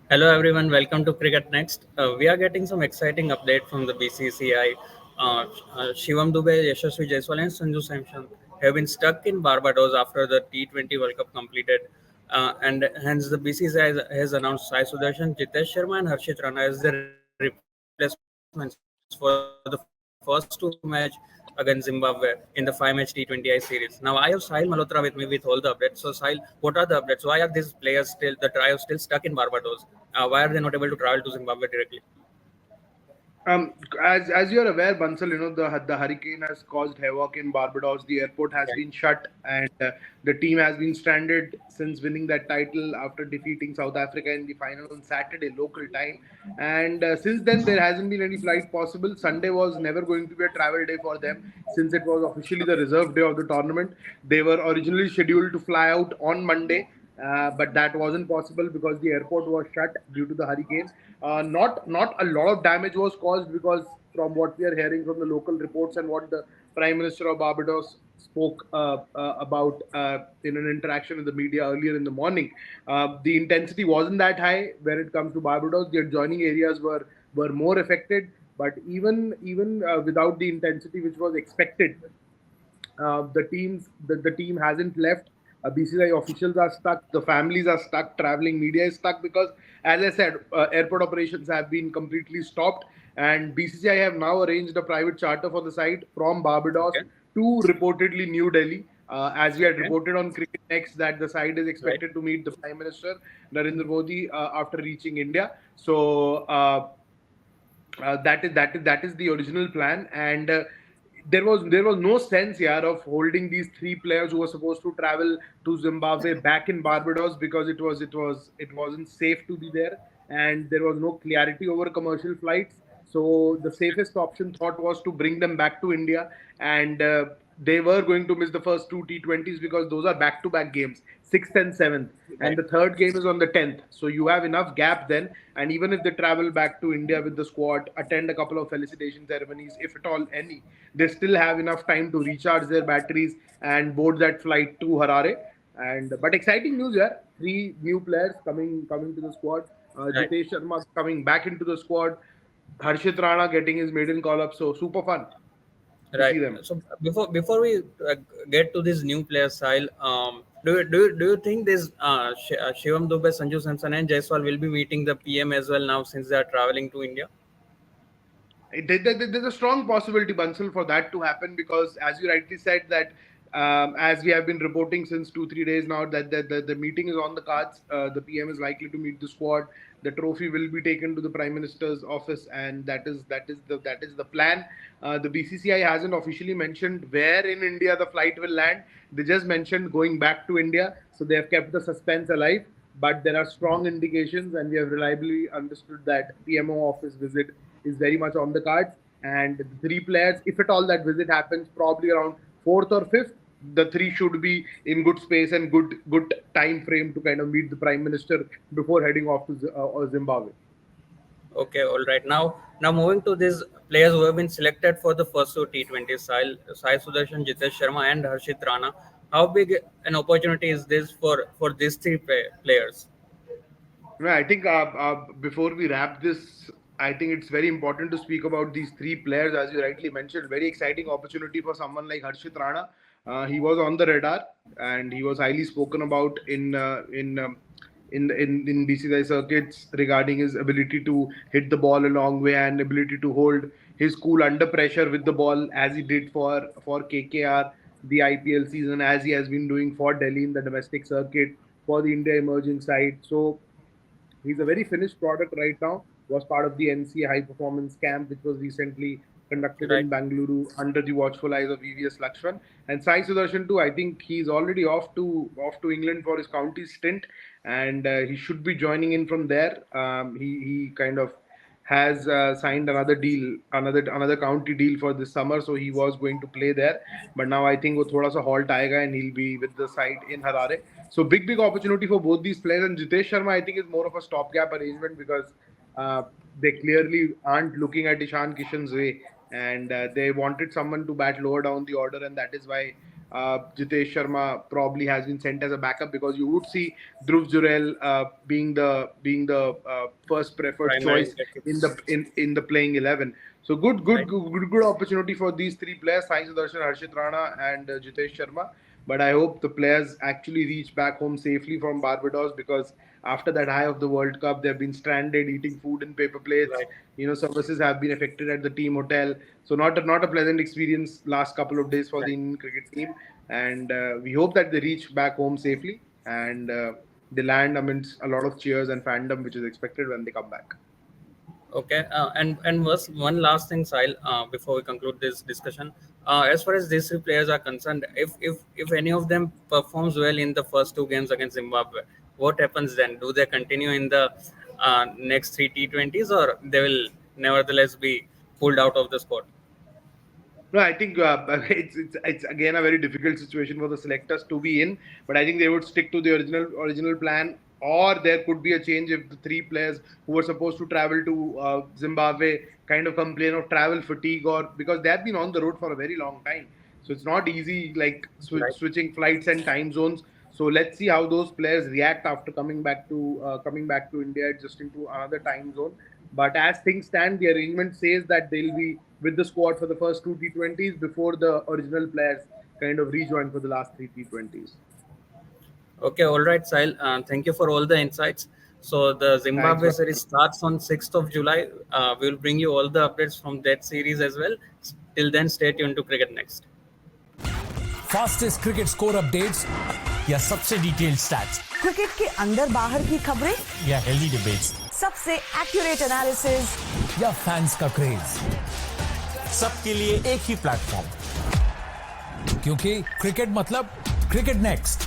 Hello everyone, welcome to CricketNext. We are getting some exciting update from the BCCI. Shivam Dube, Yashasvi Jaiswal and Sanju Samson have been stuck in Barbados after the T20 World Cup completed. And hence the BCCI has announced Sai Sudharsan, Jitesh Sharma and Harshit Rana as the replacements for the first two match against Zimbabwe in the 5-match T20I series. Now I have Sahil Malhotra with me with all the updates. So Sahil, what are the updates? Why are these players still, the trio still stuck in Barbados? Why are they not able to travel to Zimbabwe directly? As you're aware, Bansal, the hurricane has caused havoc in Barbados. The airport has Right. been shut, and the team has been stranded since winning that title after defeating South Africa in the final on Saturday local time. And since then, there hasn't been any flight possible. Sunday was never going to be a travel day for them since it was officially the reserve day of the tournament. They were originally scheduled to fly out on Monday, but that wasn't possible because the airport was shut due to the hurricane. Not a lot of damage was caused because from what we are hearing from the local reports and what the Prime Minister of Barbados spoke about in an interaction with the media earlier in the morning, the intensity wasn't that high when it comes to Barbados. The adjoining areas were more affected, but even without the intensity which was expected, the team hasn't left. BCCI officials are stuck. The families are stuck. Traveling media is stuck because, as I said, airport operations have been completely stopped. And BCCI have now arranged a private charter for the site from Barbados Okay. to reportedly New Delhi. As we had Okay. reported on CricketNext that the side is Right. expected to meet the Prime Minister Narendra Modi after reaching India. So that is the original plan, and there was no sense here of holding these three players who were supposed to travel to Zimbabwe back in Barbados because it wasn't safe to be there, and there was no clarity over commercial flights. So the safest option thought was to bring them back to India, and they were going to miss the first two T20s because those are back-to-back games, 6th and 7th, and Right. the third game is on the 10th. So you have enough gap then, and even if they travel back to India with the squad, attend a couple of felicitation ceremonies, if at all any, they still have enough time to recharge their batteries and board that flight to Harare. And but exciting news here: three new players coming to the squad. Right. Jitesh Sharma coming back into the squad. Harshit Rana getting his maiden call up. So super fun to Right. see them. So before we get to these new players, Sahil, do you think this Shivam Dube, Sanju Samson, and Jaiswal will be meeting the PM as well now since they are traveling to India? There's a strong possibility, Bansal, for that to happen because, as you rightly said, that as we have been reporting since 2 3 days now, that the meeting is on the cards. The PM is likely to meet the squad. The trophy will be taken to the Prime Minister's office, and that is the plan. The BCCI hasn't officially mentioned where in India the flight will land. They just mentioned going back to India, so they have kept the suspense alive. But there are strong indications, and we have reliably understood that PMO office visit is very much on the cards. And the three players, if at all that visit happens, probably around fourth or fifth, the three should be in good space and good time frame to kind of meet the Prime Minister before heading off to Zimbabwe. Okay, all right. Now moving to these players who have been selected for the first two T20s, Sai Sudarshan, Jitesh Sharma, and Harshit Rana. How big an opportunity is this for these three players? No, I think before we wrap this, I think it's very important to speak about these three players, as you rightly mentioned. Very exciting opportunity for someone like Harshit Rana. He was on the radar and he was highly spoken about in BCCI circuits regarding his ability to hit the ball a long way and ability to hold his cool under pressure with the ball, as he did for KKR the IPL season, as he has been doing for Delhi in the domestic circuit for the India emerging side. So he's a very finished product right now. Was part of the NCA high performance camp, which was recently conducted Right. in Bangalore under the watchful eyes of EVS Lakshman. And Sai Sudarshan too. I think he's already off to England for his county stint, and he should be joining in from there. He kind of has signed another deal, another county deal for this summer, so he was going to play there. But now I think वो थोड़ा सा halt आएगा and he'll be with the side in Harare. So big opportunity for both these players. And Jitesh Sharma, I think, is more of a stopgap arrangement because uh, they clearly aren't looking at Ishan Kishan's way, and they wanted someone to bat lower down the order, and that is why Jitesh Sharma probably has been sent as a backup, because you would see Dhruv Jurel being the first preferred Primary choice in the wickets. in the playing 11. So good Right. good opportunity for these three players: Sai Sudharsan, Harshit Rana, and Jitesh Sharma. But I hope the players actually reach back home safely from Barbados, because after that high of the World Cup, they've been stranded eating food in paper plates. Right. Services have been affected at the team hotel. So not a pleasant experience last couple of days for the Right. Indian cricket team. And we hope that they reach back home safely, and they land amidst a lot of cheers and fandom, which is expected when they come back. Okay, and was one last thing, Sahil, before we conclude this discussion. As far as these three players are concerned, if any of them performs well in the first two games against Zimbabwe, what happens then? Do they continue in the next three T20s, or they will nevertheless be pulled out of the squad? No, I think it's again a very difficult situation for the selectors to be in. But I think they would stick to the original plan, or there could be a change if the three players who were supposed to travel to Zimbabwe kind of complain of travel fatigue, or because they have been on the road for a very long time. So it's not easy, like Right. switching flights and time zones. So let's see how those players react after coming back to India, adjusting to another time zone. But as things stand, the arrangement says that they'll be with the squad for the first two T20s before the original players kind of rejoin for the last three T20s. Okay, all right, Sahil. Thank you for all the insights. So the Thanks, Zimbabwe man. series starts on 6th of July. We will bring you all the updates from that series as well. Till then, stay tuned to Cricket Next. Fastest cricket score updates या सबसे detailed stats cricket के अंदर बाहर की खबरें या healthy debates सबसे accurate analysis या फैंस का क्रेज, सबके लिए एक ही प्लेटफॉर्म, क्योंकि क्रिकेट मतलब क्रिकेट नेक्स्ट।